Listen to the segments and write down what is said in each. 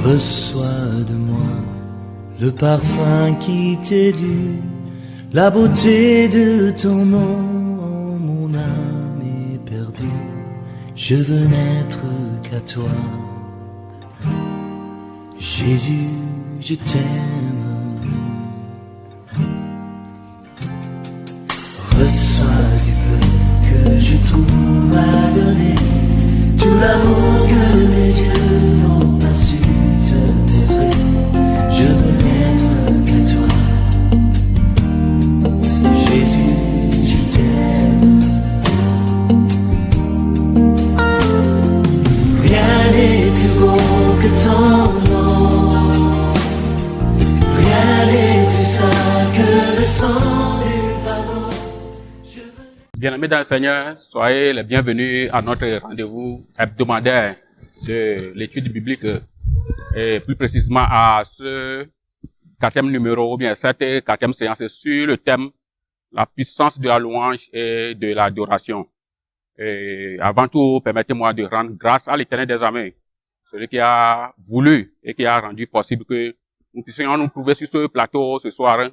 Reçois de moi le parfum qui t'est dû, la beauté de ton nom, mon âme est perdue. Je veux n'être qu'à toi, Jésus, je t'aime. Reçois du peu que je trouve à donner, tout l'amour que mes yeux n'ont pas su te montrer. Je veux n'être qu'à toi, Jésus, je t'aime. Rien n'est plus beau que ton nom, rien n'est plus saint que le sang du pardon. Bien-aimés dans le Seigneur, soyez les bienvenus à notre rendez-vous hebdomadaire de l'étude biblique et plus précisément à ce quatrième numéro ou bien cette quatrième séance sur le thème la puissance de la louange et de l'adoration. Et avant tout, permettez-moi de rendre grâce à l'Éternel des armées, celui qui a voulu et qui a rendu possible que nous puissions nous trouver sur ce plateau ce soir.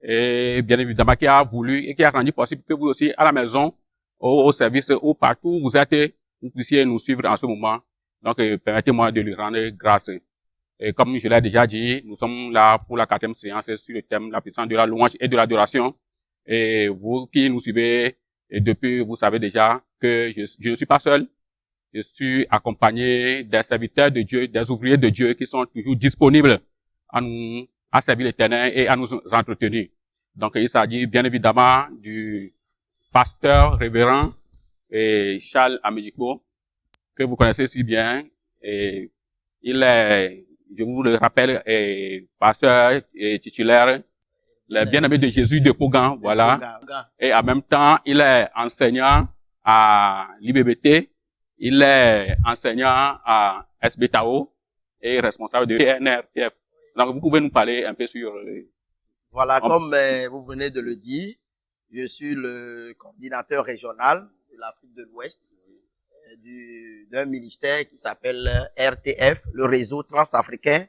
Et bien évidemment, qui a voulu et qui a rendu possible que vous aussi, à la maison, au service, ou partout où vous êtes, vous puissiez nous suivre en ce moment. Donc, permettez-moi de lui rendre grâce. Et comme je l'ai déjà dit, nous sommes là pour la quatrième séance sur le thème la puissance de la louange et de l'adoration. Et vous qui nous suivez, et depuis, vous savez déjà que je ne suis pas seul. Je suis accompagné des serviteurs de Dieu, des ouvriers de Dieu qui sont toujours disponibles à servir l'Éternel et à nous entretenir. Donc, il s'agit bien évidemment du pasteur révérend Charles Amédico, que vous connaissez si bien. Et il est, je vous le rappelle, pasteur et titulaire, le bien-aimé de Jésus de Pougan, voilà. Et en même temps, il est enseignant à l'IBBT, il est enseignant à SBTAO et responsable de TNRTF. Donc, vous pouvez nous parler un peu sur... Voilà, comme vous venez de le dire, je suis le coordinateur régional de l'Afrique de l'Ouest d'un ministère qui s'appelle RTF, le réseau transafricain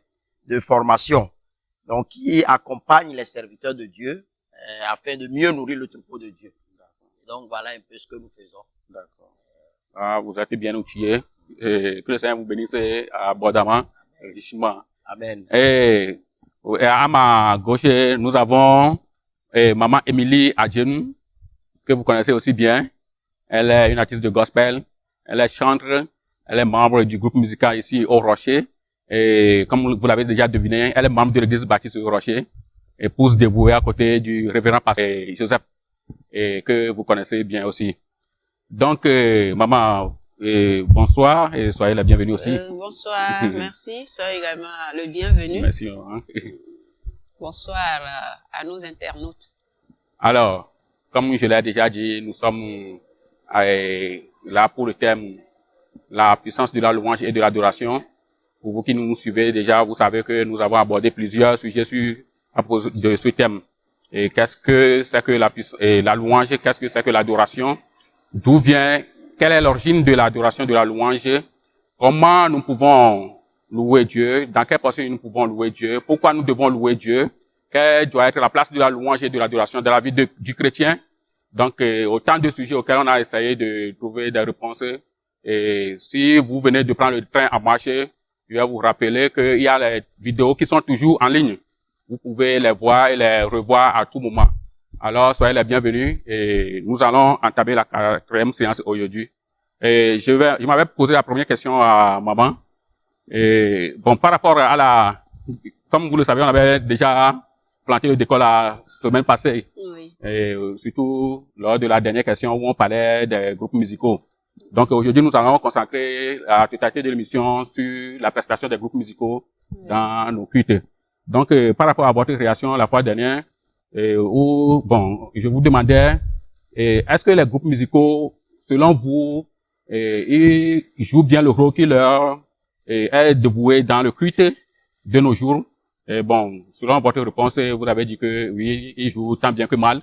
de formation, donc qui accompagne les serviteurs de Dieu afin de mieux nourrir le troupeau de Dieu. Donc voilà un peu ce que nous faisons. D'accord. Ah, vous êtes bien outillés. Que le Seigneur vous bénisse abondamment, richement. Amen. Et à ma gauche, nous avons maman Émilie Adjenou, que vous connaissez aussi bien. Elle est une artiste de gospel. Elle est chanteuse. Elle est membre du groupe musical ici au Rocher. Et comme vous l'avez déjà deviné, elle est membre de l'église baptiste au Rocher. Épouse dévouée à côté du révérend pasteur Joseph, et que vous connaissez bien aussi. Donc, maman, bonsoir et soyez la bienvenue aussi. Bonsoir, merci. Soyez également le bienvenu. Merci. Bonsoir à nos internautes. Alors, comme je l'ai déjà dit, nous sommes là pour le thème la puissance de la louange et de l'adoration. Pour vous qui nous suivez déjà, vous savez que nous avons abordé plusieurs sujets à propos de ce thème. Et qu'est-ce que c'est que la louange? Qu'est-ce que c'est que l'adoration? D'où vient? Quelle est l'origine de l'adoration, de la louange? Comment nous pouvons louer Dieu? Dans quelle position nous pouvons louer Dieu? Pourquoi nous devons louer Dieu? Quelle doit être la place de la louange et de l'adoration dans la vie du chrétien? Donc, autant de sujets auxquels on a essayé de trouver des réponses. Et si vous venez de prendre le train en marche, je vais vous rappeler qu'il y a les vidéos qui sont toujours en ligne. Vous pouvez les voir et les revoir à tout moment. Alors, soyez les bienvenus et nous allons entamer la quatrième séance aujourd'hui. Et je m'avais posé la première question à maman. Et bon, par rapport à comme vous le savez, on avait déjà planté le décor la semaine passée. Oui. Et surtout lors de la dernière question où on parlait des groupes musicaux. Donc aujourd'hui, nous allons consacrer la totalité de l'émission sur la prestation des groupes musicaux dans nos cultes. Donc, par rapport à votre réaction la fois dernière, je vous demandais, est-ce que les groupes musicaux, selon vous, ils jouent bien le rôle qui leur est dévoué dans le culte de nos jours? Et bon, selon votre réponse, vous avez dit que oui, ils jouent tant bien que mal.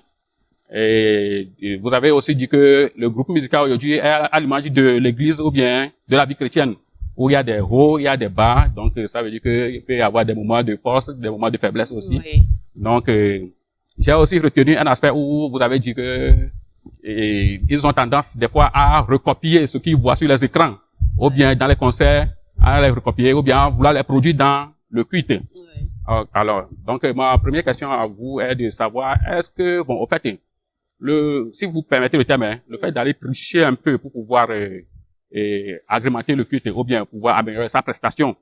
Et vous avez aussi dit que le groupe musical aujourd'hui est à l'image de l'église ou bien de la vie chrétienne. où il y a des hauts, il y a des bas. Donc, ça veut dire qu'il peut y avoir des moments de force, des moments de faiblesse aussi. Oui. Donc, j'ai aussi retenu un aspect où vous avez dit que ils ont tendance des fois à recopier ce qu'ils voient sur les écrans, ou bien dans les concerts, à les recopier, ou bien vouloir les produire dans le culte. Oui. Alors, donc ma première question à vous est de savoir, est-ce que, bon, au fait, si vous permettez le terme, le fait d'aller tricher un peu pour pouvoir agrémenter le culte, ou bien pouvoir améliorer sa prestation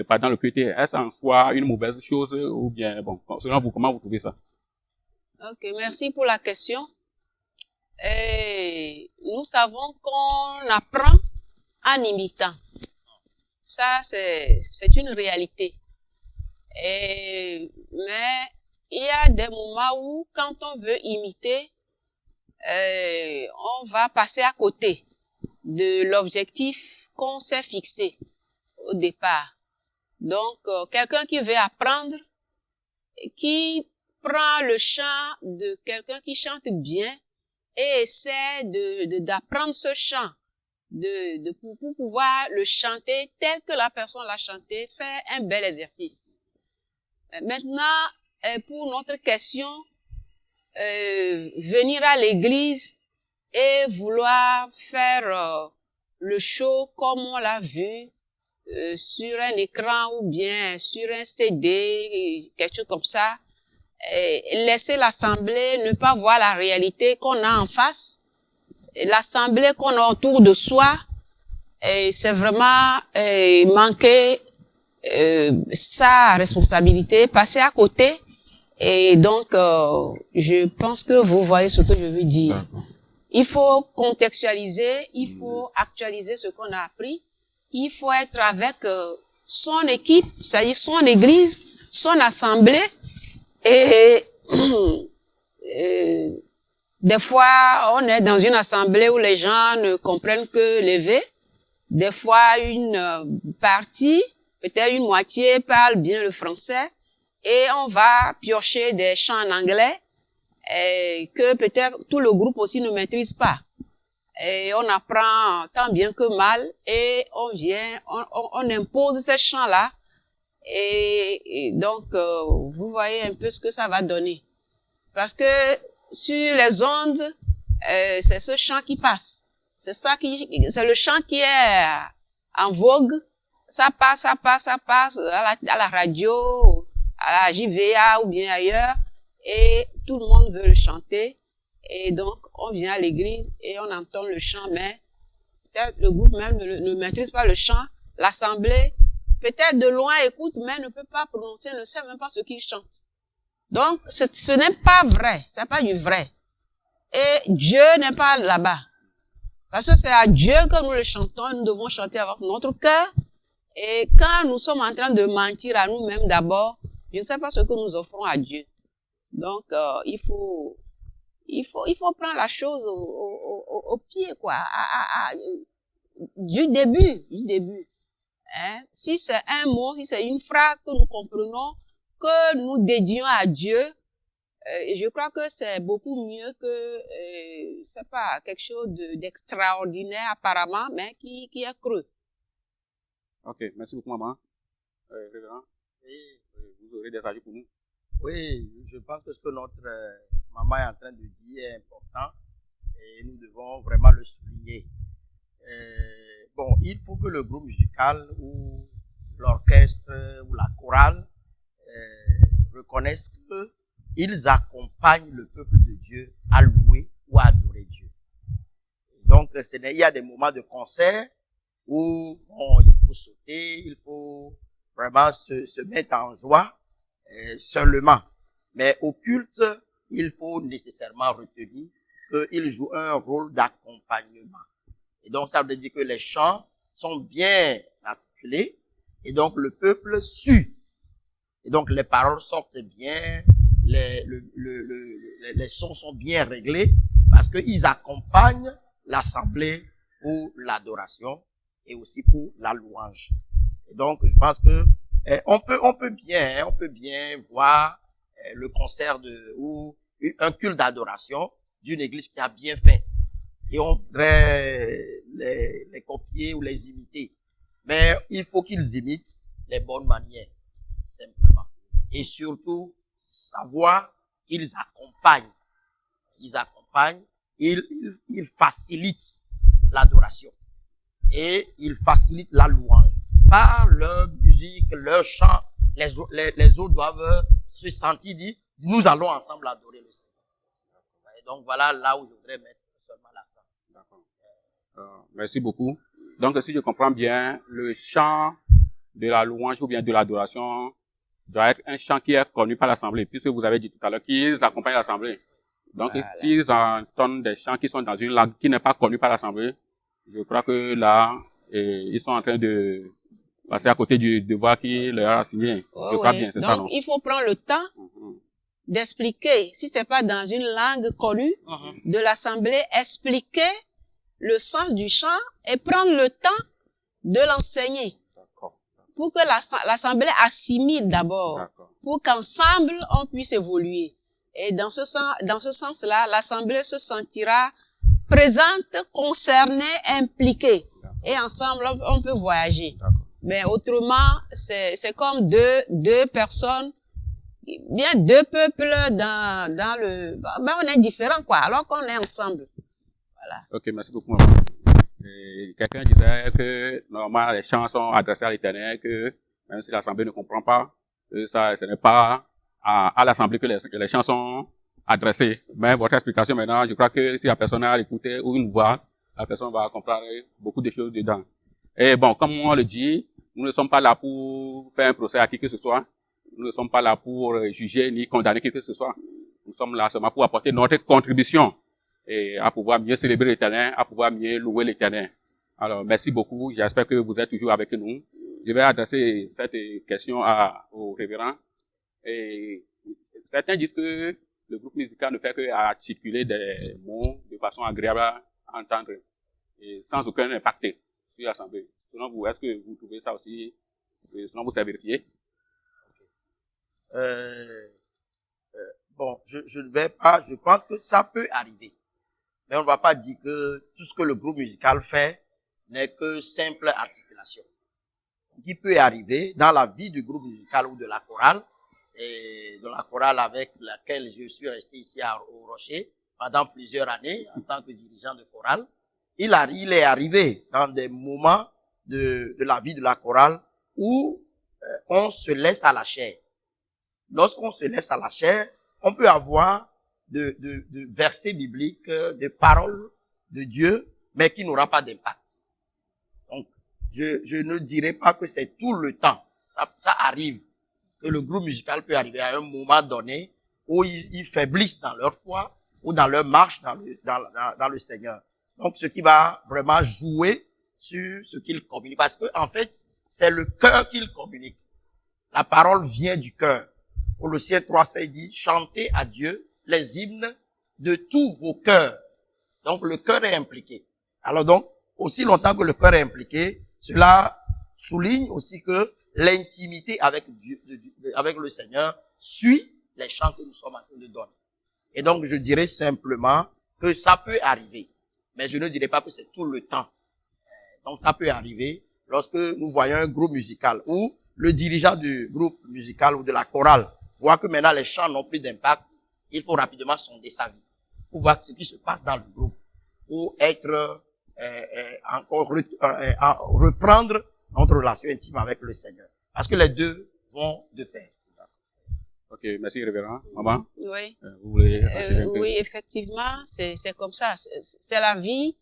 pendant le culte, est-ce en soi une mauvaise chose, ou bien, bon, selon vous, comment vous trouvez ça? Ok, merci pour la question. Nous savons qu'on apprend en imitant. Ça, c'est une réalité. Mais il y a des moments où, quand on veut imiter, on va passer à côté de l'objectif qu'on s'est fixé au départ. Donc, quelqu'un qui veut apprendre, qui prend le chant de quelqu'un qui chante bien et essaie d'apprendre ce chant, pour pouvoir le chanter tel que la personne l'a chanté, fait un bel exercice. Maintenant, pour notre question, venir à l'église et vouloir faire le show comme on l'a vu sur un écran ou bien sur un CD, quelque chose comme ça, laisser l'assemblée ne pas voir la réalité qu'on a en face, l'assemblée qu'on a autour de soi, c'est vraiment manquer sa responsabilité, passer à côté. Et donc, je pense que vous voyez ce que je veux dire. Il faut contextualiser, il faut actualiser ce qu'on a appris, il faut être avec son équipe, c'est-à-dire son église, son assemblée, et des fois, on est dans une assemblée où les gens ne comprennent que l'évé. Des fois, une partie, peut-être une moitié, parle bien le français, et on va piocher des chants en anglais que peut-être tout le groupe aussi ne maîtrise pas. Et on apprend tant bien que mal, et on impose ces chants-là. Et donc, vous voyez un peu ce que ça va donner. Parce que sur les ondes, c'est ce chant qui passe. C'est le chant qui est en vogue. Ça passe à la radio, à la JVA ou bien ailleurs. Et tout le monde veut le chanter. Et donc, on vient à l'église et on entend le chant, mais peut-être le groupe même ne maîtrise pas le chant. L'assemblée, peut-être de loin écoute, mais ne peut pas prononcer, ne sait même pas ce qu'il chante. Donc, ce n'est pas vrai. C'est pas du vrai. Et Dieu n'est pas là-bas. Parce que c'est à Dieu que nous le chantons, nous devons chanter avec notre cœur. Et quand nous sommes en train de mentir à nous-mêmes d'abord, je ne sais pas ce que nous offrons à Dieu. Donc, il faut prendre la chose au pied, quoi, du début. Hein? Si c'est un mot, si c'est une phrase que nous comprenons, que nous dédions à Dieu, je crois que c'est beaucoup mieux que, c'est pas quelque chose d'extraordinaire apparemment, mais qui est creux. Ok, merci beaucoup, maman. Révérend, vous aurez des ajouts pour nous? Oui, je pense que ce que notre maman est en train de dire est important et nous devons vraiment le souligner. Bon, il faut que le groupe musical ou l'orchestre ou la chorale reconnaissent qu'ils accompagnent le peuple de Dieu à louer ou à adorer Dieu. Donc, il y a des moments de concert où il faut sauter, il faut vraiment se mettre en joie seulement. Mais au culte, il faut nécessairement retenir qu'il joue un rôle d'accompagnement. Et donc, ça veut dire que les chants sont bien articulés et donc le peuple suit. Et donc, les paroles sortent bien, les sons sont bien réglés parce qu'ils accompagnent l'assemblée pour l'adoration et aussi pour la louange. Et donc, je pense que on peut bien voir le concert ou un culte d'adoration d'une église qui a bien fait. Et on voudrait les copier ou les imiter. Mais il faut qu'ils imitent les bonnes manières, simplement. Et surtout, savoir qu'ils accompagnent. Ils accompagnent, ils facilitent l'adoration. Et ils facilitent la louange. Par leur musique, leur chant, les autres doivent se sentir dire, nous allons ensemble adorer le Seigneur. Et donc voilà là où je voudrais mettre seulement l'accent. D'accord. Merci beaucoup. Donc si je comprends bien, le chant de la louange ou bien de l'adoration doit être un chant qui est connu par l'Assemblée, puisque vous avez dit tout à l'heure qu'ils accompagnent l'Assemblée. Donc Voilà. s'ils entendent des chants qui sont dans une langue qui n'est pas connue par l'Assemblée, je crois que là, ils sont en train de passer à côté du devoir qui leur a assigné. Je crois bien, c'est ça, non? Donc, il faut prendre le temps d'expliquer, si c'est pas dans une langue connue de l'Assemblée, expliquer le sens du chant et prendre le temps de l'enseigner. D'accord. Pour que l'Assemblée assimile d'abord. D'accord. Pour qu'ensemble, on puisse évoluer. Et dans ce sens-là, l'Assemblée se sentira présente, concernée, impliquée. Et ensemble, on peut voyager. D'accord. Mais autrement, c'est comme deux personnes, bien deux peuples dans le, ben on est différents, quoi, alors qu'on est ensemble. Voilà. Ok, merci beaucoup, maman. Quelqu'un disait que, normalement, les chants sont adressés à l'Éternel, que même si l'Assemblée ne comprend pas, ce n'est pas à l'Assemblée que les chants sont adressés. Mais votre explication maintenant, je crois que si la personne a écouté ou une voix, la personne va comprendre beaucoup de choses dedans. Et bon, comme on le dit, nous ne sommes pas là pour faire un procès à qui que ce soit. Nous ne sommes pas là pour juger ni condamner qui que ce soit. Nous sommes là seulement pour apporter notre contribution et à pouvoir mieux célébrer l'Éternel, à pouvoir mieux louer l'Éternel. Alors, merci beaucoup. J'espère que vous êtes toujours avec nous. Je vais adresser cette question au révérend. Et certains disent que le groupe musical ne fait que articuler des mots de façon agréable à entendre et sans aucun impact sur l'Assemblée. Selon vous, est-ce que vous trouvez ça aussi, selon vous, c'est vérifié? Bon, je ne vais pas, je pense que ça peut arriver. Mais on ne va pas dire que tout ce que le groupe musical fait n'est que simple articulation. Ce qui peut arriver dans la vie du groupe musical ou de la chorale, et de la chorale avec laquelle je suis resté ici au Rocher pendant plusieurs années en tant que dirigeant de chorale, il est arrivé dans des moments de la vie de la chorale où on se laisse à la chair. Lorsqu'on se laisse à la chair, on peut avoir de versets bibliques, de paroles de Dieu, mais qui n'aura pas d'impact. Donc, je ne dirais pas que c'est tout le temps. Ça arrive que le groupe musical peut arriver à un moment donné où ils faiblissent dans leur foi ou dans leur marche dans le Seigneur. Donc, ce qui va vraiment jouer sur ce qu'ils communiquent. Parce que, en fait, c'est le cœur qu'ils communiquent. La parole vient du cœur. Colossiens 3:16 dit, chantez à Dieu les hymnes de tous vos cœurs. Donc, le cœur est impliqué. Alors donc, aussi longtemps que le cœur est impliqué, cela souligne aussi que l'intimité avec Dieu, avec le Seigneur suit les chants que nous sommes en train de donner. Et donc, je dirais simplement que ça peut arriver. Mais je ne dirais pas que c'est tout le temps. Donc, ça peut arriver lorsque nous voyons un groupe musical ou le dirigeant du groupe musical ou de la chorale voit que maintenant les chants n'ont plus d'impact. Il faut rapidement sonder sa vie pour voir ce qui se passe dans le groupe, pour être encore reprendre notre relation intime avec le Seigneur. Parce que les deux vont de pair. Ok, merci révérend. Maman? Oui. Vous voulez rassurer un peu? Oui, effectivement, c'est comme ça. C'est la vie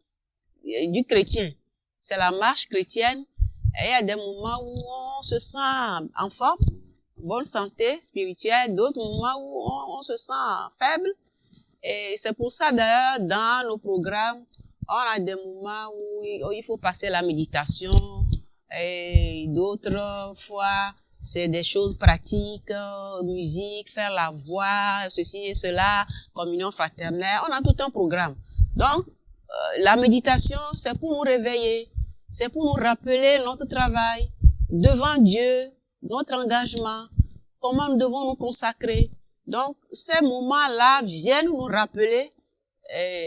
du chrétien. C'est la marche chrétienne. Et il y a des moments où on se sent en forme, bonne santé spirituelle, d'autres moments où on se sent faible. Et c'est pour ça d'ailleurs, dans nos programmes, on a des moments où il faut passer la méditation, et d'autres fois, c'est des choses pratiques, musique, faire la voix, ceci et cela, communion fraternelle. On a tout un programme. Donc, la méditation, c'est pour nous réveiller, c'est pour nous rappeler notre travail devant Dieu, notre engagement, comment nous devons nous consacrer. Donc, ces moments-là viennent nous rappeler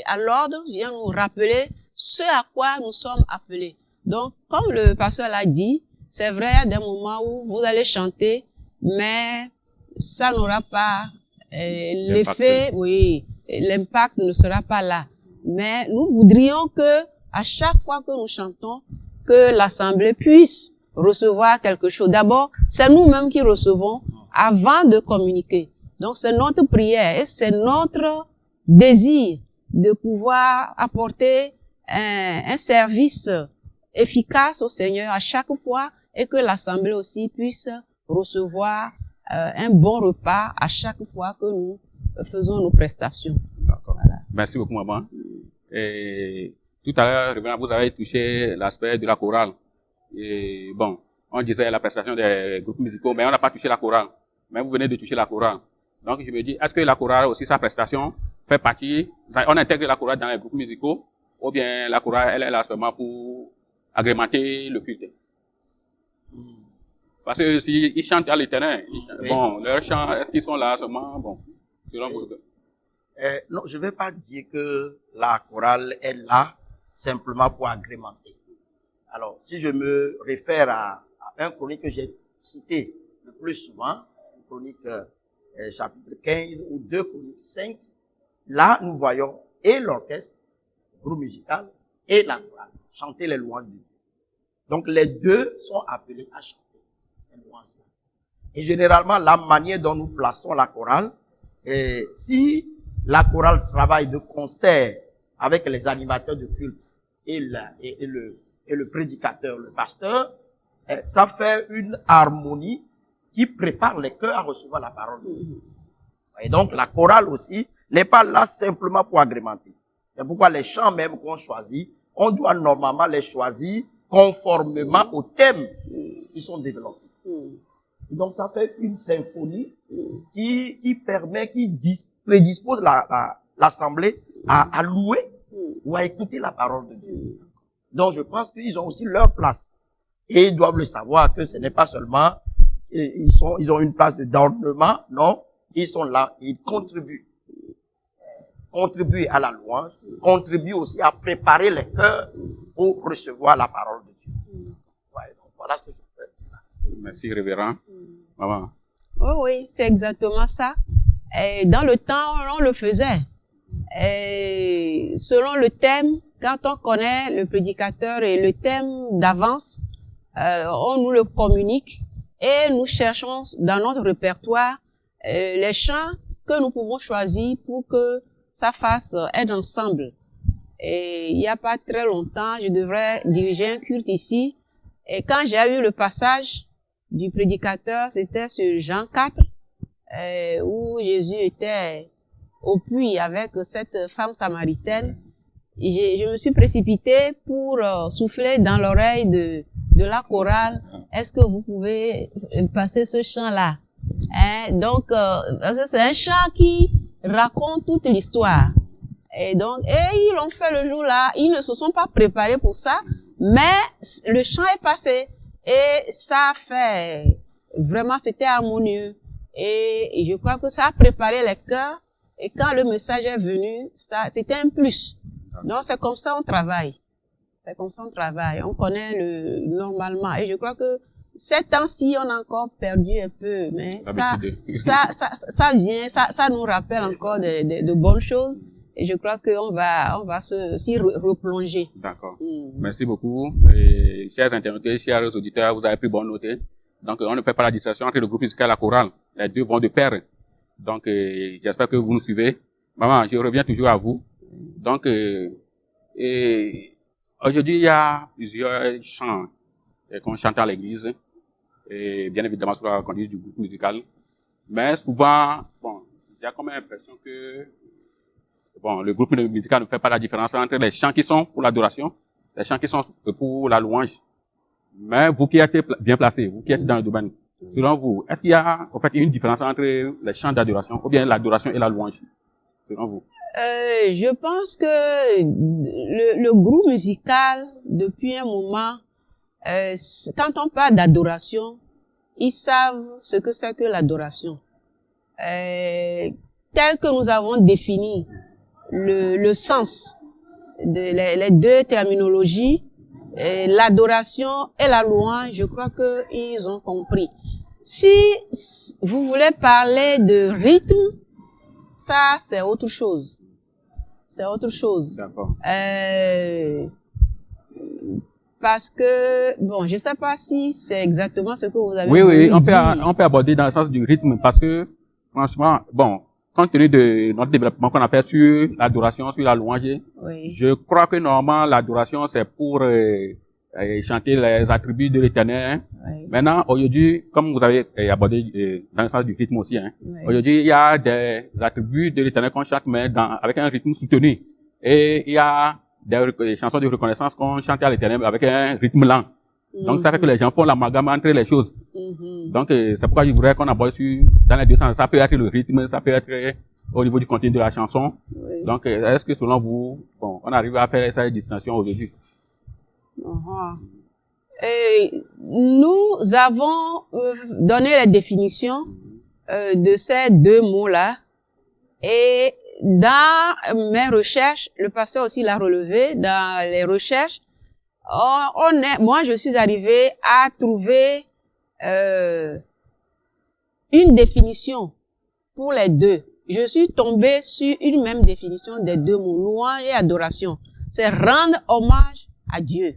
à l'ordre, viennent nous rappeler ce à quoi nous sommes appelés. Donc, comme le pasteur l'a dit, c'est vrai, il y a des moments où vous allez chanter, mais ça n'aura pas l'effet, oui, l'impact ne sera pas là. Mais nous voudrions que, à chaque fois que nous chantons, que l'assemblée puisse recevoir quelque chose. D'abord, c'est nous-mêmes qui recevons avant de communiquer. Donc, c'est notre prière et c'est notre désir de pouvoir apporter un service efficace au Seigneur à chaque fois et que l'assemblée aussi puisse recevoir un bon repas à chaque fois que nous faisons nos prestations. D'accord. Voilà. Merci beaucoup, maman. Et tout à l'heure, révérend, vous avez touché l'aspect de la chorale. Et bon, on disait la prestation des groupes musicaux, mais on n'a pas touché la chorale. Mais vous venez de toucher la chorale. Donc, je me dis, est-ce que la chorale aussi, sa prestation fait partie, on intègre la chorale dans les groupes musicaux, ou bien la chorale, elle est là seulement pour agrémenter le culte? Parce que si ils chantent à l'éternel, bon, leurs chants, est-ce qu'ils sont là seulement, bon, selon vous? Non, je ne vais pas dire que la chorale est là simplement pour agrémenter. Alors, si je me réfère à un chronique que j'ai cité le plus souvent, une chronique chapitre 15 ou 2 chroniques 5, là, nous voyons et l'orchestre, le groupe musical, et la chorale, chanter les louanges de Dieu. Donc, les deux sont appelés à chanter ces louanges-là. Et généralement, la manière dont nous plaçons la chorale, si la chorale travaille de concert avec les animateurs de culte et le prédicateur, le pasteur, ça fait une harmonie qui prépare les cœurs à recevoir la parole de Dieu. Et donc, la chorale aussi n'est pas là simplement pour agrémenter. C'est pourquoi les chants même qu'on choisit, on doit normalement les choisir conformément aux thèmes qui sont développés. Et donc, ça fait une symphonie qui permet, qui prédispose l'assemblée à louer ou à écouter la parole de Dieu. Donc, je pense qu'ils ont aussi leur place. Et ils doivent le savoir que ce n'est pas seulement, ils ont une place d'ornement, non. Ils sont là, ils contribuent à la louange, contribuent aussi à préparer les cœurs pour recevoir la parole de Dieu. Ouais, donc voilà ce que je peux dire. Merci, révérend. Maman. Oh oui, c'est exactement ça. Et dans le temps, on le faisait. Et selon le thème, quand on connaît le prédicateur et le thème d'avance, on nous le communique et nous cherchons dans notre répertoire les chants que nous pouvons choisir pour que ça fasse un ensemble. Et il n'y a pas très longtemps, je devrais diriger un culte ici. Et quand j'ai eu le passage du prédicateur, c'était sur Jean 4, où Jésus était au puits avec cette femme samaritaine. Je me suis précipitée pour souffler dans l'oreille de la chorale. Est-ce que vous pouvez passer ce chant-là? Donc, parce que c'est un chant qui raconte toute l'histoire. Et donc, ils l'ont fait le jour-là. Ils ne se sont pas préparés pour ça, mais le chant est passé. Et ça fait, vraiment, c'était harmonieux. Et je crois que ça a préparé les cœurs. Et quand le message est venu, c'était un plus. Donc, c'est comme ça on travaille. C'est comme ça on travaille. On connaît normalement. Et je crois que ces temps-ci, on a encore perdu un peu. Mais ça vient, ça nous rappelle encore de bonnes choses. Et je crois qu'on va s'y replonger. D'accord. Merci beaucoup. Et, chers internautes, chers auditeurs, vous avez pris bonne note. Donc, on ne fait pas la distinction entre le groupe musical et la chorale. Les deux vont de pair. Donc, j'espère que vous nous suivez. Maman, je reviens toujours à vous. Donc, aujourd'hui, il y a plusieurs chants qu'on chante à l'église. Et bien évidemment, sur la conduite du groupe musical. Mais souvent, bon, j'ai comme l'impression que bon, le groupe musical ne fait pas la différence entre les chants qui sont pour l'adoration, les chants qui sont pour la louange. Mais vous qui êtes bien placés, vous qui êtes dans le domaine, selon vous, est-ce qu'il y a en fait une différence entre les chants d'adoration ou bien l'adoration et la louange, selon vous? Je pense que le groupe musical, depuis un moment, quand on parle d'adoration, ils savent ce que c'est que l'adoration. Tel que nous avons défini le sens de les deux terminologies, l'adoration et la louange, je crois que ils ont compris. Si vous voulez parler de rythme, ça c'est autre chose. C'est autre chose. D'accord. Parce que, bon, je sais pas si c'est exactement ce que vous avez Oui, voulu on dire. peut aborder dans le sens du rythme parce que, franchement, bon, compte tenu de notre développement qu'on a fait sur l'adoration, sur la louange, Oui. je crois que normalement l'adoration c'est pour chanter les attributs de l'Éternel. Oui. Maintenant, aujourd'hui, comme vous avez abordé dans le sens du rythme aussi, hein, Oui. aujourd'hui il y a des attributs de l'Éternel qu'on chante, mais avec un rythme soutenu. Et il y a des chansons de reconnaissance qu'on chante à l'Éternel avec un rythme lent. Donc ça fait que les gens font l'amalgame entre les choses. Donc c'est pourquoi je voudrais qu'on aborde dans les deux sens. Ça peut être le rythme, ça peut être au niveau du contenu de la chanson. Oui. Donc est-ce que selon vous, bon, on arrive à faire cette distinction aujourd'hui? Et nous avons donné la définition de ces deux mots-là. Et dans mes recherches, le pasteur aussi l'a relevé, dans les recherches, moi je suis arrivée à trouver une définition pour les deux. Je suis tombée sur une même définition des deux mots, louange et adoration. C'est rendre hommage à Dieu.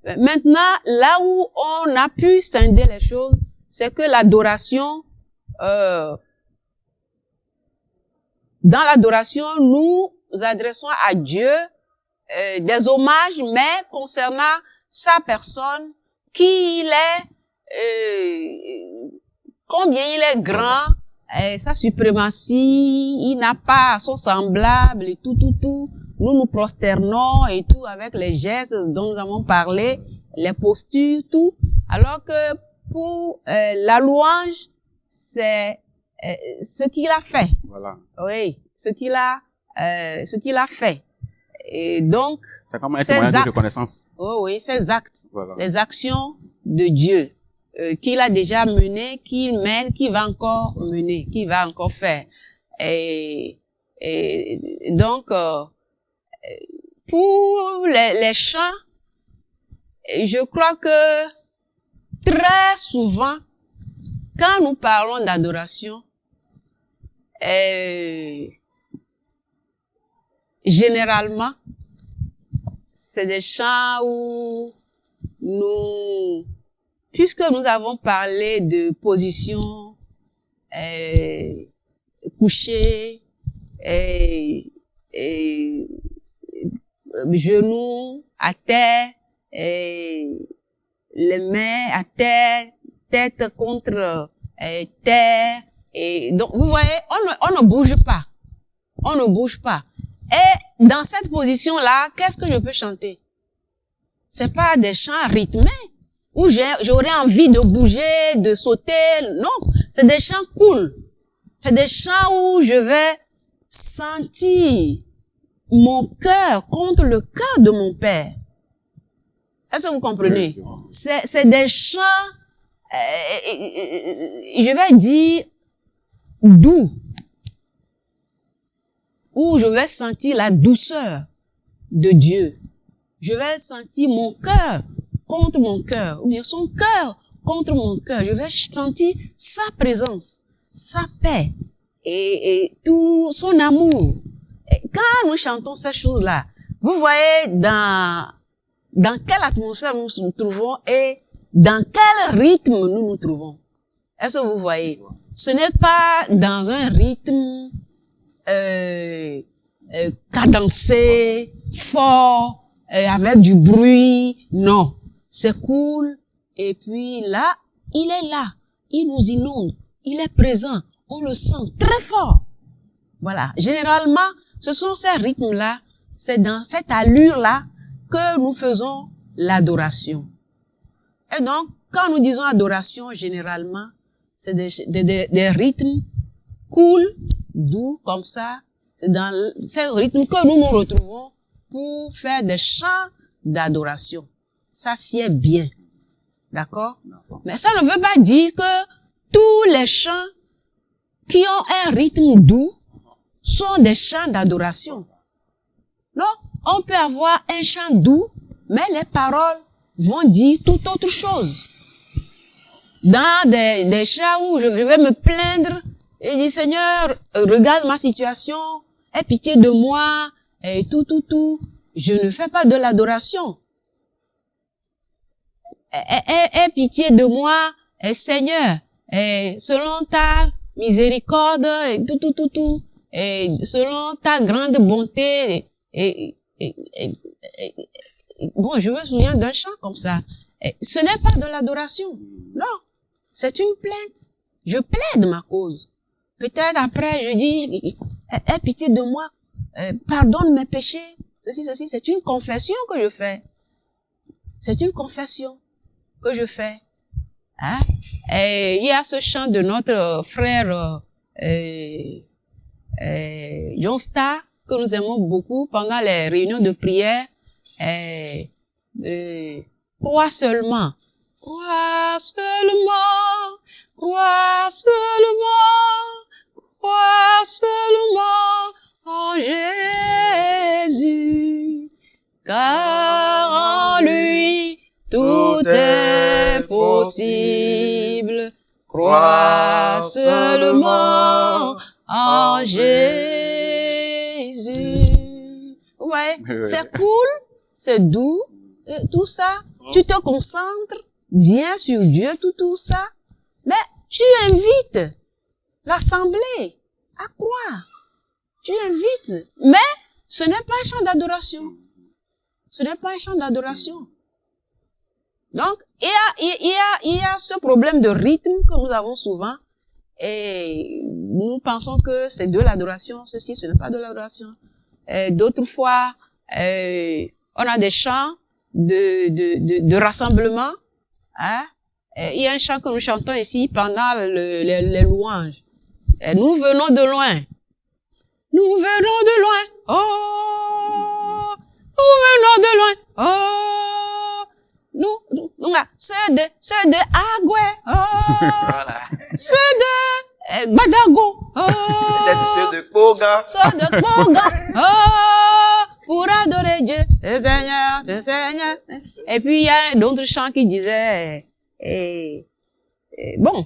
Maintenant, là où on a pu scinder les choses, c'est que l'adoration, dans l'adoration, nous adressons à Dieu des hommages, mais concernant sa personne, qui il est, combien il est grand, sa suprématie, il n'a pas son semblable et tout. Nous nous prosternons et tout avec les gestes dont nous avons parlé, les postures, tout. Alors que pour la louange, c'est ce qu'il a fait. Voilà. Oui, ce qu'il a fait. Et donc, c'est comme un témoignage de reconnaissance. Oh oui, ces actes, voilà. Les actions de Dieu qu'il a déjà menées, qu'il mène, qu'il va encore mener, qu'il va encore faire. Et donc, pour les chants, je crois que très souvent, quand nous parlons d'adoration, généralement, c'est des chants où puisque nous avons parlé de position, coucher, genoux à terre, les mains à terre, tête contre terre, et donc vous voyez, on ne bouge pas, Et dans cette position-là, qu'est-ce que je peux chanter? C'est pas des chants rythmés où j'aurais envie de bouger, de sauter. Non, c'est des chants cool. C'est des chants où je vais sentir mon cœur contre le cœur de mon Père. Est-ce que vous comprenez? C'est des chants, je vais dire, doux, où je vais sentir la douceur de Dieu. Je vais sentir mon cœur contre mon cœur, ou bien son cœur contre mon cœur. Je vais sentir sa présence, sa paix et tout son amour. Et quand nous chantons ces choses-là, vous voyez dans quelle atmosphère nous nous trouvons et dans quel rythme nous nous trouvons. Est-ce que vous voyez? Ce n'est pas dans un rythme cadencé, fort, avec du bruit. Non, c'est cool. Et puis là, il est là. Il nous inonde. Il est présent. On le sent très fort. Voilà. Généralement, ce sont ces rythmes-là, c'est dans cette allure-là que nous faisons l'adoration. Et donc, quand nous disons adoration, généralement, c'est des rythmes cool, doux, comme ça. C'est dans ces rythmes que nous nous retrouvons pour faire des chants d'adoration. Ça sied bien. D'accord? Mais ça ne veut pas dire que tous les chants qui ont un rythme doux sont des chants d'adoration. Non, on peut avoir un chant doux, mais les paroles vont dire tout autre chose. Dans des chants où je vais me plaindre et dire, Seigneur, regarde ma situation, aie pitié de moi, et tout. Je ne fais pas de l'adoration. Aie pitié de moi, Seigneur, selon ta miséricorde, et tout, et selon ta grande bonté, bon, je me souviens d'un chant comme ça. Ce n'est pas de l'adoration. Non. C'est une plainte. Je plaide ma cause. Peut-être après, je dis, aie pitié de moi, pardonne mes péchés, ceci, c'est une confession que je fais. C'est une confession que je fais. Hein? Et il y a ce chant de notre frère John Star, que nous aimons beaucoup pendant les réunions de prière. Crois seulement. Crois seulement. Crois seulement. Crois seulement en Jésus. Car en lui, tout est possible. Crois seulement en Jésus. Ouais, c'est cool, c'est doux, tout ça. Tu te concentres, viens sur Dieu, tout ça. Mais tu invites l'assemblée à croire. Tu invites. Mais ce n'est pas un chant d'adoration. Ce n'est pas un chant d'adoration. Donc, il y a ce problème de rythme que nous avons souvent. Et nous pensons que c'est de l'adoration. Ceci, ce n'est pas de l'adoration. D'autres fois, on a des chants de rassemblement. Hein? Il y a un chant que nous chantons ici pendant les louanges. Nous venons de loin. Nous venons de loin. Oh, nous venons de loin. Oh, nous, c'est de Agwe. Oh, Voilà. c'est de Badago. Oh, Peut-être ceux de Koga. c'est de Koga. Oh, pour adorer Dieu, le Seigneur. Et puis il y a d'autres chants qui disaient, bon,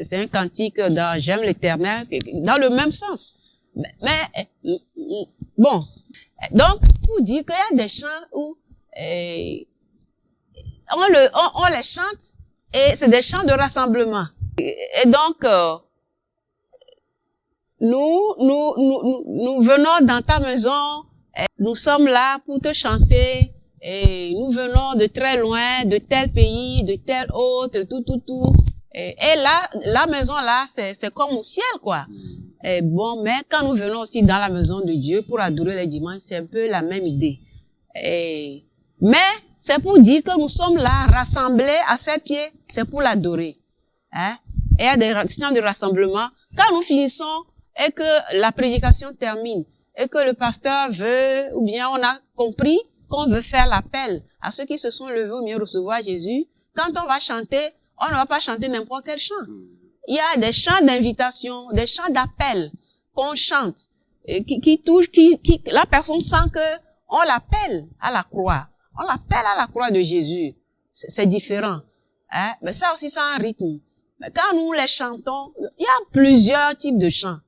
c'est un cantique dans J'aime l'Éternel, dans le même sens. Mais bon, donc pour dire qu'il y a des chants où on les chante et c'est des chants de rassemblement. Et donc nous venons dans ta maison, nous sommes là pour te chanter. Et nous venons de très loin, de tel pays, de tel autre, tout. Et là, la maison là, c'est comme au ciel, quoi. Et bon, mais quand nous venons aussi dans la maison de Dieu pour adorer les dimanches, c'est un peu la même idée. Mais c'est pour dire que nous sommes là, rassemblés à ses pieds, c'est pour l'adorer. Hein? Et il y a des chants de rassemblement. Quand nous finissons et que la prédication termine, et que le pasteur veut, ou bien on a compris qu'on veut faire l'appel à ceux qui se sont levés au mieux recevoir Jésus, quand on va chanter, on ne va pas chanter n'importe quel chant. Il y a des chants d'invitation, des chants d'appel qu'on chante, qui touchent, la personne sent que on l'appelle à la croix. On l'appelle à la croix de Jésus. C'est différent. Hein? Mais ça aussi, c'est un rythme. Mais quand nous les chantons, il y a plusieurs types de chants.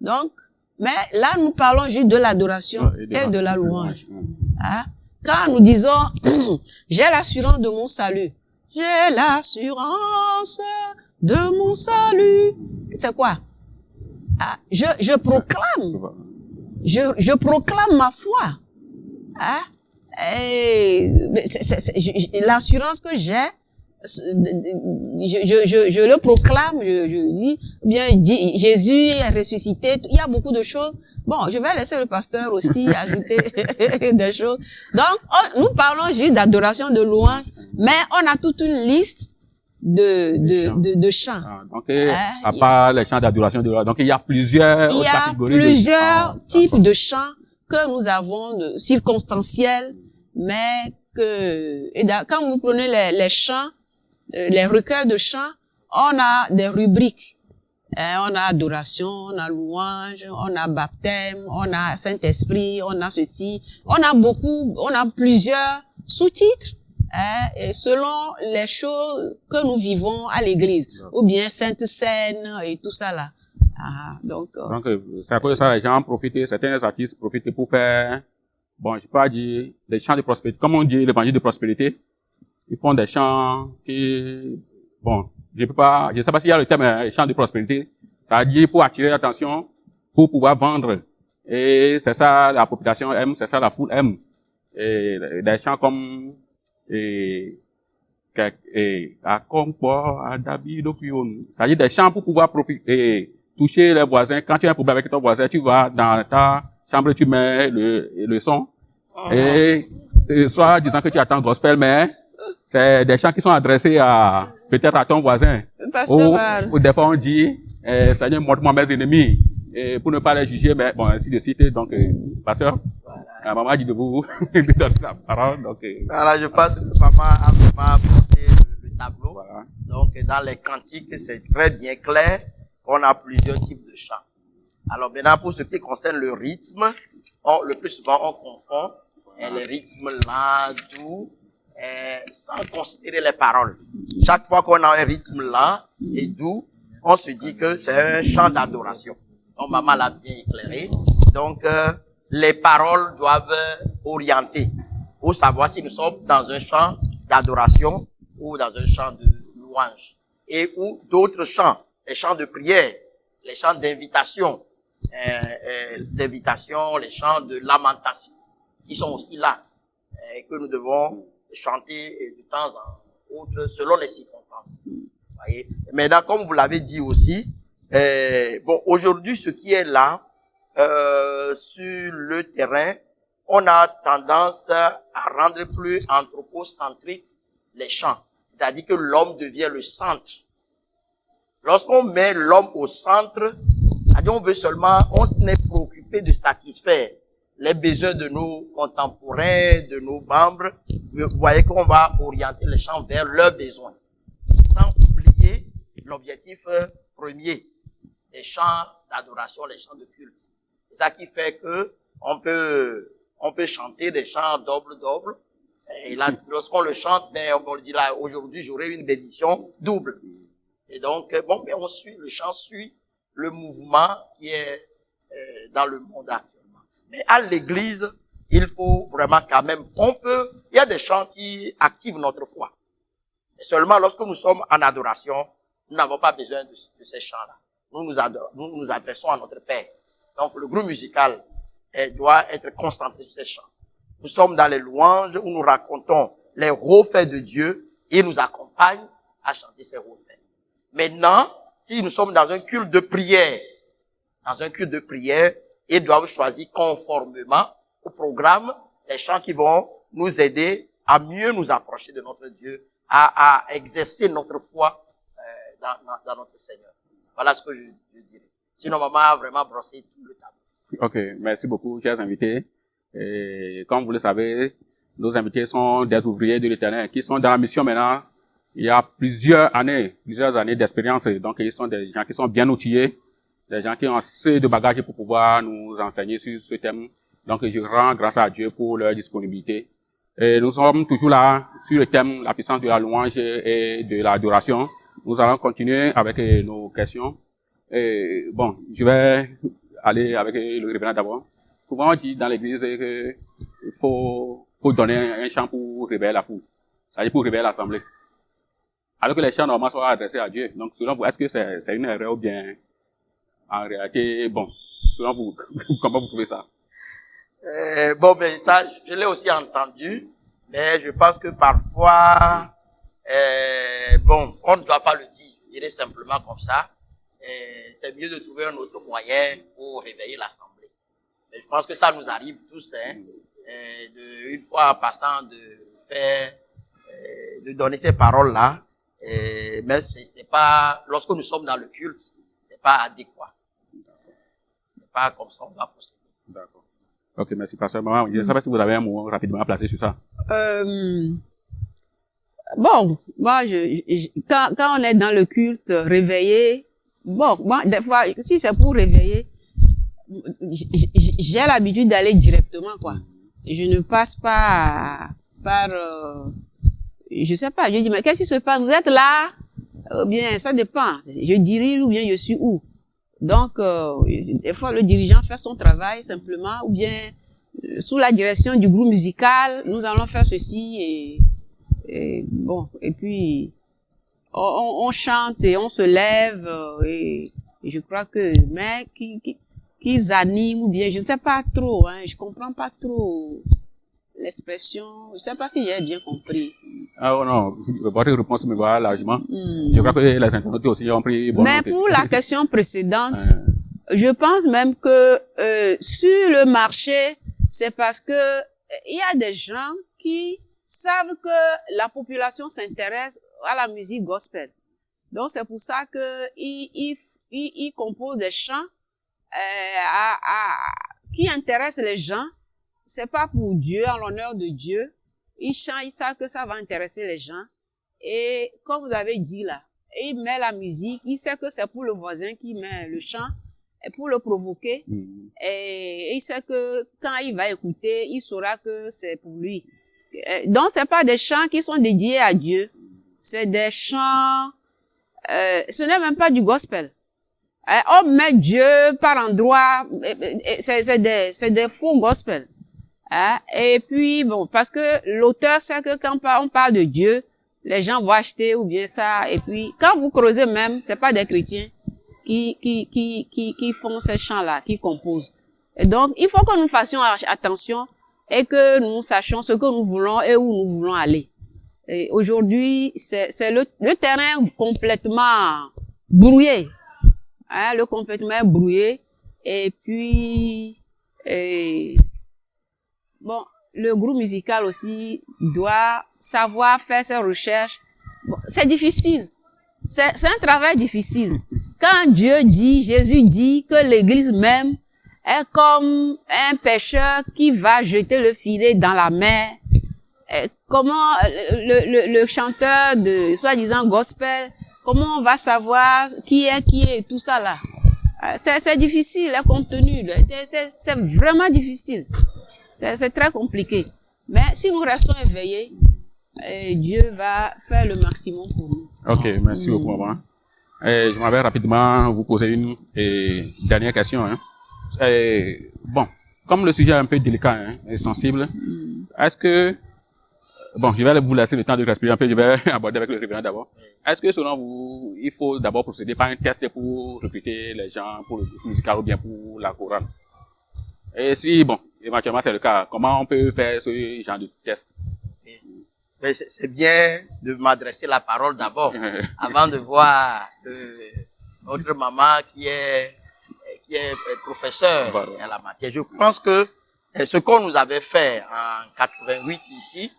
Donc, mais là, nous parlons juste de l'adoration et de la louange. Hein? Quand nous disons, j'ai l'assurance de mon salut. J'ai l'assurance de mon salut. C'est quoi? Ah, je proclame. Je proclame ma foi. Hein? Et l'assurance que j'ai, je le proclame, je dis, bien, Jésus est ressuscité. Il y a beaucoup de choses. Bon, je vais laisser le pasteur aussi ajouter des choses. Donc, nous parlons juste d'adoration, de louange, mais on a toute une liste de chants. Ah, donc, à part les chants d'adoration, donc il y a plusieurs types de chants que nous avons, circonstanciels, mais quand vous prenez les chants, les recueils de chants, on a des rubriques. On a adoration, on a louange, on a baptême, on a Saint-Esprit, on a ceci. On a plusieurs sous-titres, hein, et selon les choses que nous vivons à l'église, ou bien Sainte Seine et tout ça là. Donc, c'est à cause de ça, les gens profitent, certains artistes profitent pour faire, bon, je peux pas dire, des chants de prospérité. Comme on dit l'évangile de prospérité, ils font des chants qui, bon, je sais pas s'il y a le thème, chants de prospérité. Ça veut dire pour attirer l'attention, pour pouvoir vendre. Et c'est ça, la population aime, c'est ça, la foule aime. Et des chants comme, ça veut dire des chants pour pouvoir toucher les voisins. Quand tu as un problème avec ton voisin, tu vas dans ta chambre, tu mets le son. Et soit disant que tu attends gospel, mais c'est des chants qui sont adressés à, peut-être à ton voisin. Ou des fois on dit, Seigneur, montre-moi mes ennemis. Et pour ne pas les juger, mais bon, ainsi de suite. Donc, pasteur, maman a dit de vous donner la parole. Donc, voilà, je pense que maman a vraiment porté le tableau. Voilà. Donc, dans les cantiques, c'est très bien clair qu'on a plusieurs types de chants. Alors maintenant, pour ce qui concerne le rythme, le plus souvent, on confond les rythmes lents, doux, sans considérer les paroles. Chaque fois qu'on a un rythme lent et doux, on se dit que c'est un chant d'adoration. Donc, maman l'a bien éclairé. Donc, les paroles doivent orienter pour savoir si nous sommes dans un chant d'adoration ou dans un chant de louange. Et ou d'autres chants, les chants de prière, les chants d'invitation, les chants de lamentation, qui sont aussi là, que nous devons chanter de temps en autre, selon les circonstances. Voyez. Maintenant, comme vous l'avez dit aussi, bon, aujourd'hui, ce qui est là, sur le terrain, on a tendance à rendre plus anthropocentrique les chants. C'est-à-dire que l'homme devient le centre. Lorsqu'on met l'homme au centre, c'est-à-dire on est préoccupé de satisfaire les besoins de nos contemporains, de nos membres. Vous voyez qu'on va orienter les chants vers leurs besoins, sans oublier l'objectif premier, les chants d'adoration, les chants de culte. C'est ça qui fait que on peut chanter des chants double. Et là, lorsqu'on le chante, on dit là, aujourd'hui, j'aurai une bénédiction double. Et donc, bon, mais le chant suit le mouvement qui est dans le monde actuellement. Mais à l'église, il faut vraiment quand même, il y a des chants qui activent notre foi. Et seulement lorsque nous sommes en adoration, nous n'avons pas besoin de ces chants-là. Nous nous adressons à notre Père. Donc, le groupe musical doit être concentré sur ces chants. Nous sommes dans les louanges où nous racontons les hauts faits de Dieu et il nous accompagne à chanter ces hauts faits. Maintenant, si nous sommes dans un culte de prière, ils doivent choisir conformément au programme les chants qui vont nous aider à mieux nous approcher de notre Dieu, à exercer notre foi dans notre Seigneur. Voilà ce que je dirais. Sinon, maman a vraiment brossé tout le tableau. Ok, merci beaucoup, chers invités. Et comme vous le savez, nos invités sont des ouvriers de l'Éternel qui sont dans la mission maintenant. Il y a plusieurs années d'expérience. Donc, ils sont des gens qui sont bien outillés, des gens qui ont assez de bagages pour pouvoir nous enseigner sur ce thème. Donc, je rends grâce à Dieu pour leur disponibilité. Et nous sommes toujours là sur le thème, la puissance de la louange et de l'adoration. Nous allons continuer avec nos questions. Et bon, je vais aller avec le révérend d'abord. Souvent, on dit dans l'église qu'il faut donner un chant pour réveiller la foule. C'est-à-dire pour réveiller l'assemblée. Alors que les chants normalement sont adressés à Dieu. Donc, selon vous, est-ce que c'est une erreur ou bien, en réalité, bon, selon vous, comment vous trouvez ça? Bon, ben, ça, je l'ai aussi entendu, mais je pense que parfois, bon, on ne doit pas le dire. Je dirais simplement comme ça. C'est mieux de trouver un autre moyen pour réveiller l'assemblée. Mais je pense que ça nous arrive tous, hein, une fois en passant de donner ces paroles-là. Mais c'est pas, lorsque nous sommes dans le culte, c'est pas adéquat. C'est pas comme ça on va procéder. D'accord. Ok, merci, pasteur. Maman, je ne sais pas si vous avez un mot rapidement à placer sur ça. Bon, moi, quand on est dans le culte réveillé, bon, moi, des fois, si c'est pour réveiller, j'ai l'habitude d'aller directement, quoi. Je ne passe pas par, je sais pas, je dis, mais qu'est-ce qui se passe? Vous êtes là? Bien, ça dépend. Je dirige ou bien je suis où? Donc, des fois, le dirigeant fait son travail simplement, ou bien, sous la direction du groupe musical, nous allons faire ceci et bon, et puis, on chante et on se lève, et je crois que, mais, qu'ils animent, ou bien, je sais pas trop, hein, je comprends pas trop l'expression, je sais pas si j'ai bien compris. Ah oh non, votre réponse me va largement. Je crois que les internautes aussi ont pris bonne Mais note. pour la question précédente, je pense même que sur le marché, c'est parce que il y a des gens qui savent que la population s'intéresse à la musique gospel. Donc c'est pour ça que ils composent des chants qui intéressent les gens. C'est pas pour Dieu, en l'honneur de Dieu. Ils chantent, ils savent que ça va intéresser les gens. Et comme vous avez dit là, il met la musique, il sait que c'est pour le voisin qui met le chant, et pour le provoquer. Et il sait que quand il va écouter, il saura que c'est pour lui. Donc c'est pas des chants qui sont dédiés à Dieu. C'est des chants, ce n'est même pas du gospel. On met Dieu par endroit, c'est des faux gospel. Et puis bon, parce que l'auteur sait que quand on parle de Dieu, les gens vont acheter ou bien ça. Et puis quand vous creusez même, c'est pas des chrétiens qui font ces chants-là, qui composent. Et donc il faut que nous fassions attention et que nous sachions ce que nous voulons et où nous voulons aller. Et aujourd'hui, c'est le terrain complètement brouillé. Le complètement brouillé. Et puis, bon, le groupe musical aussi doit savoir faire ses recherches. Bon, c'est difficile. C'est un travail difficile. Quand Dieu dit, Jésus dit que l'église même est comme un pêcheur qui va jeter le filet dans la mer. Comment le chanteur de soi-disant gospel, comment on va savoir qui est tout ça là? C'est difficile, le contenu, c'est vraiment difficile. C'est très compliqué. Mais si nous restons éveillés, Dieu va faire le maximum pour nous. Ok, merci beaucoup, maman. Je m'en vais rapidement vous poser une dernière question. Bon, comme le sujet est un peu délicat et sensible, est-ce que, bon, je vais vous laisser le temps de respirer un peu, je vais aborder avec le révérend d'abord. Est-ce que selon vous, il faut d'abord procéder par un test pour recruter les gens pour le groupe musical ou bien pour la chorale? Et si, bon, éventuellement c'est le cas, comment on peut faire ce genre de test? C'est bien de m'adresser la parole d'abord, avant de voir notre maman qui est professeur à la matière. Je pense que ce qu'on nous avait fait en 88 ici,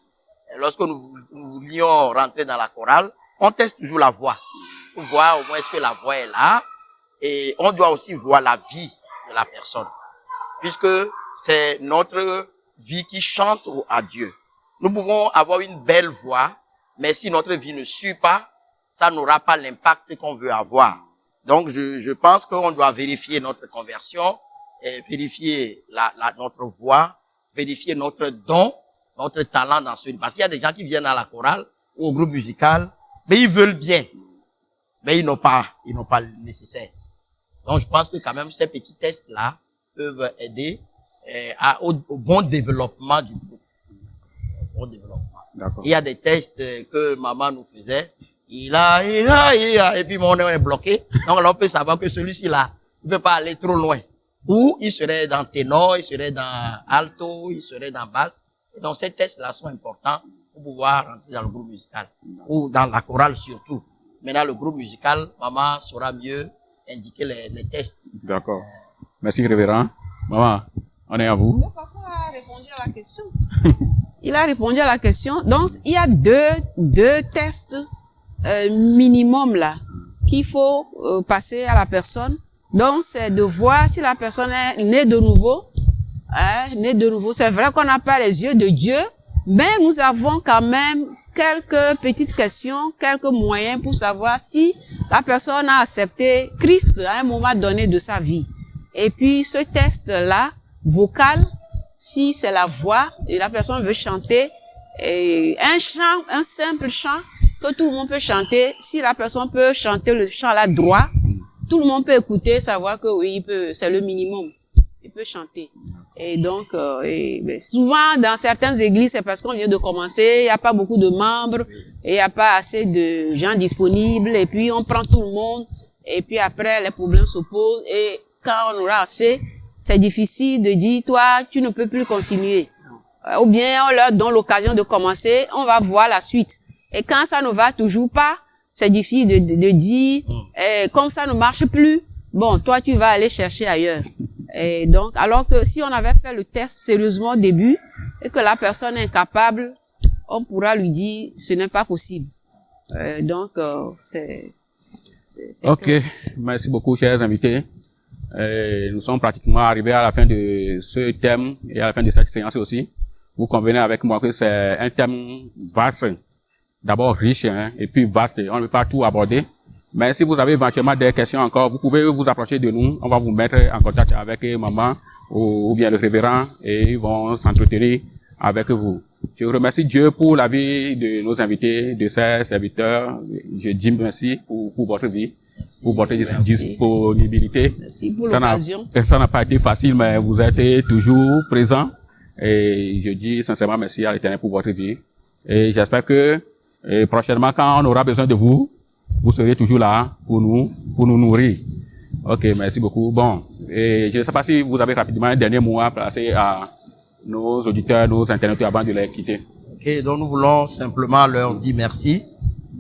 lorsque nous voulions rentrer dans la chorale, on teste toujours la voix. Pour voir au moins est-ce que la voix est là. Et on doit aussi voir la vie de la personne. Puisque c'est notre vie qui chante à Dieu. Nous pouvons avoir une belle voix, mais si notre vie ne suit pas, ça n'aura pas l'impact qu'on veut avoir. Donc, je pense qu'on doit vérifier notre conversion, vérifier notre voix, vérifier notre don, notre talent dans ce... Parce qu'il y a des gens qui viennent à la chorale ou au groupe musical, mais ils veulent bien, mais ils n'ont pas le nécessaire. Donc, je pense que quand même ces petits tests-là peuvent aider au bon développement du groupe. Bon développement. Il y a des tests que maman nous faisait. Et puis mon nom est bloqué. Donc là, on peut savoir que celui-ci là, il ne peut pas aller trop loin. Ou il serait dans ténor, il serait dans alto, il serait dans basse. Et donc ces tests-là sont importants pour pouvoir rentrer dans le groupe musical. Ou dans la chorale surtout. Maintenant, le groupe musical, maman saura mieux indiquer les tests. D'accord. Merci, révérend. Maman, on est à vous. De toute façon, il a répondu à la question. Il a répondu à la question. Donc, il y a deux tests minimum là qu'il faut passer à la personne. Donc, c'est de voir si la personne est née de nouveau. Née de nouveau. C'est vrai qu'on n'a pas les yeux de Dieu, mais nous avons quand même quelques petites questions, quelques moyens pour savoir si la personne a accepté Christ à un moment donné de sa vie. Et puis, ce test-là, vocal, si c'est la voix et la personne veut chanter, Et un chant, un simple chant que tout le monde peut chanter. Si la personne peut chanter le chant là droit, tout le monde peut écouter, savoir que oui, il peut, c'est le minimum. Il peut chanter. Et donc, mais souvent dans certaines églises, c'est parce qu'on vient de commencer, il n'y a pas beaucoup de membres, et il n'y a pas assez de gens disponibles, et puis on prend tout le monde, et puis après les problèmes se posent, et quand on aura assez, c'est difficile de dire, toi, tu ne peux plus continuer. Ou bien on leur donne l'occasion de commencer, on va voir la suite. Et quand ça ne va toujours pas, c'est difficile de dire, comme ça ne marche plus, bon, toi tu vas aller chercher ailleurs. Et donc, alors que si on avait fait le test sérieusement au début, et que la personne est incapable, on pourra lui dire, ce n'est pas possible. Donc, c'est Ok, que... merci beaucoup, chers invités. Nous sommes pratiquement arrivés à la fin de ce thème et à la fin de cette séance aussi. Vous convenez avec moi que c'est un thème vaste, d'abord riche, hein, et puis vaste. On ne peut pas tout aborder. Mais si vous avez éventuellement des questions encore, vous pouvez vous approcher de nous. On va vous mettre en contact avec maman ou bien le révérend et ils vont s'entretenir avec vous. Je remercie Dieu pour la vie de nos invités, de ses serviteurs. Je dis merci pour votre vie, pour votre disponibilité. Merci pour l'occasion. Ça n'a pas été facile, mais vous êtes toujours présents. Et je dis sincèrement merci à l'Éternel pour votre vie. Et j'espère que prochainement, quand on aura besoin de vous, vous serez toujours là pour nous nourrir. Ok, merci beaucoup. Bon, et je ne sais pas si vous avez rapidement un dernier mot à placer à nos auditeurs, nos internautes avant de les quitter. Ok, donc nous voulons simplement leur dire merci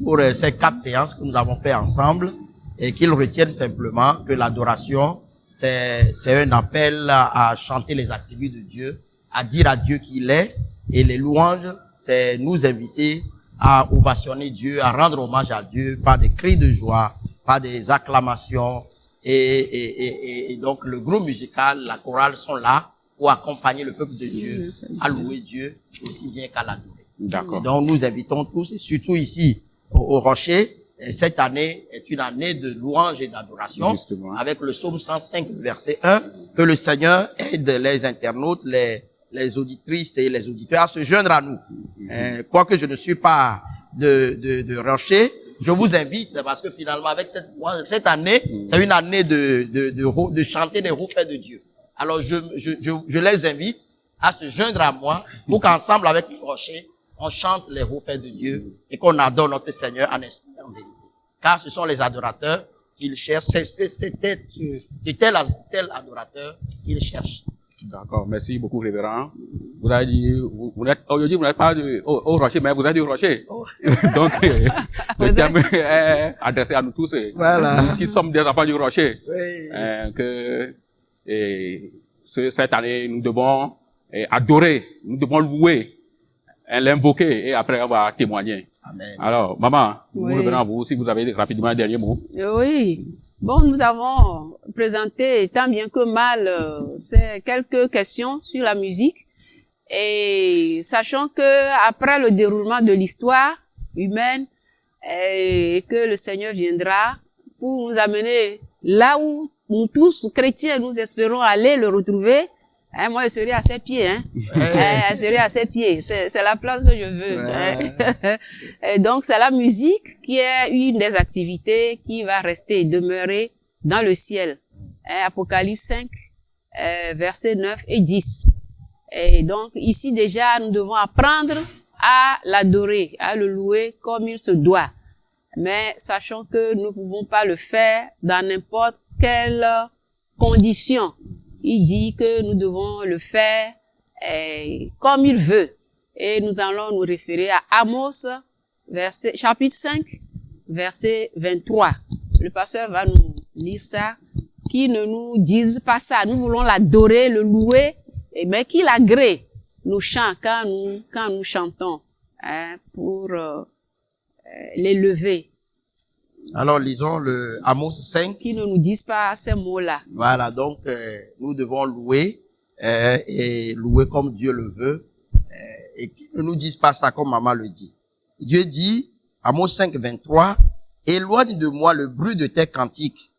pour ces 4 séances que nous avons fait ensemble et qu'ils retiennent simplement que l'adoration, c'est un appel à chanter les attributs de Dieu, à dire à Dieu qui il est, et les louanges, c'est nous inviter à ovationner Dieu, à rendre hommage à Dieu par des cris de joie, par des acclamations, et donc le groupe musical, la chorale sont là pour accompagner le peuple de Dieu à louer Dieu aussi bien qu'à l'adorer. D'accord. Donc nous invitons tous, et surtout ici au Rocher, cette année est une année de louange et d'adoration. Justement. Avec le psaume 105 verset 1, que le Seigneur aide les internautes, les auditrices et les auditeurs à se joindre à nous. Quoique je ne suis pas de Rocher, je vous invite, c'est parce que finalement avec cette année, c'est une année de chanter des hauts faits de Dieu. Alors je les invite à se joindre à moi pour qu'ensemble avec Rocher, on chante les hauts faits de Dieu et qu'on adore notre Seigneur en esprit et en vérité. Car ce sont les adorateurs qu'il cherche, c'est tel adorateur qu'il cherche. D'accord, merci beaucoup, révérend. Vous avez dit, aujourd'hui, vous n'êtes pas au Rocher, mais vous êtes du Rocher. Oh. Donc, le thème est adressé à nous tous, voilà, nous qui sommes des enfants du Rocher. Oui. Cette année, nous devons adorer, nous devons louer, l'invoquer, et après, on va témoigner. Amen. Alors, maman, Oui. vous revenez à vous, si vous avez rapidement un dernier mot. Oui. Bon, nous avons présenté tant bien que mal ces quelques questions sur la musique et sachant que après le déroulement de l'histoire humaine et que le Seigneur viendra pour nous amener là où nous tous chrétiens nous espérons aller le retrouver. Moi, je serai à ses pieds, je serai à ses pieds. C'est la place que je veux. Ouais. Et donc, c'est la musique qui est une des activités qui va rester et demeurer dans le ciel. Apocalypse 5, versets 9 et 10. Et donc, ici déjà, nous devons apprendre à l'adorer, à le louer comme il se doit. Mais sachant que nous ne pouvons pas le faire dans n'importe quelle condition. Il dit que nous devons le faire comme il veut. Et nous allons nous référer à Amos, chapitre 5, verset 23. Le pasteur va nous lire ça, qui ne nous dise pas ça. Nous voulons l'adorer, le louer, mais qu'il agrée nos chants quand nous chantons pour l'élever. Alors lisons le Amos 5. Qui ne nous disent pas ces mots-là. Voilà, donc nous devons louer et louer comme Dieu le veut et qui ne nous disent pas ça comme maman le dit. Dieu dit, Amos 5, 23, éloigne de moi le bruit de tes cantiques,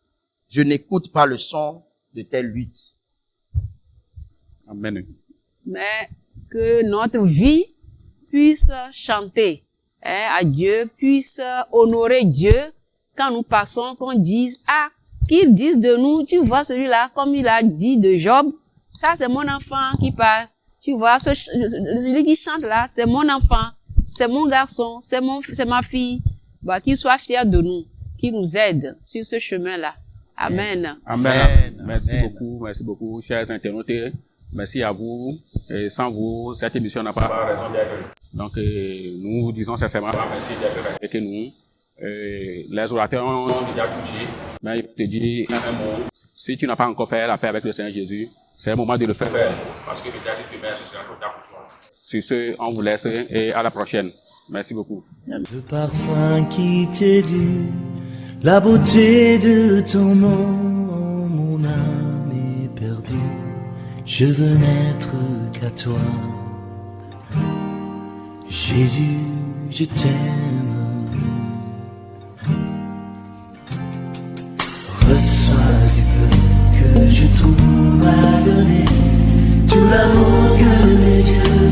je n'écoute pas le son de tes luttes. Amen. Mais que notre vie puisse chanter à Dieu, puisse honorer Dieu quand nous passons, qu'on dise, ah, qu'ils disent de nous, tu vois celui-là, comme il a dit de Job, ça c'est mon enfant qui passe. Tu vois, celui qui chante là, c'est mon enfant, c'est mon garçon, c'est ma fille. Bah, qu'il soit fier de nous, qu'il nous aide sur ce chemin-là. Amen. Amen. Merci beaucoup, chers internautes. Merci à vous. Et sans vous, cette émission n'a pas raison d'être. Donc, nous vous disons sincèrement merci d'être restés avec nous. Les orateurs ont déjà tout dit, mais je te dis un mot. Si tu n'as pas encore fait la paix avec le Seigneur Jésus, c'est le moment de le faire. Parce que peut-être demain, ce sera trop tard pour toi. Sur ce, on vous laisse et à la prochaine. Merci beaucoup. Le parfum qui t'est dû, la beauté de ton nom, oh, mon âme est perdue. Je veux n'être qu'à toi. Jésus, je t'aime. Reçois du peu que je trouve à donner, tout l'amour que mes yeux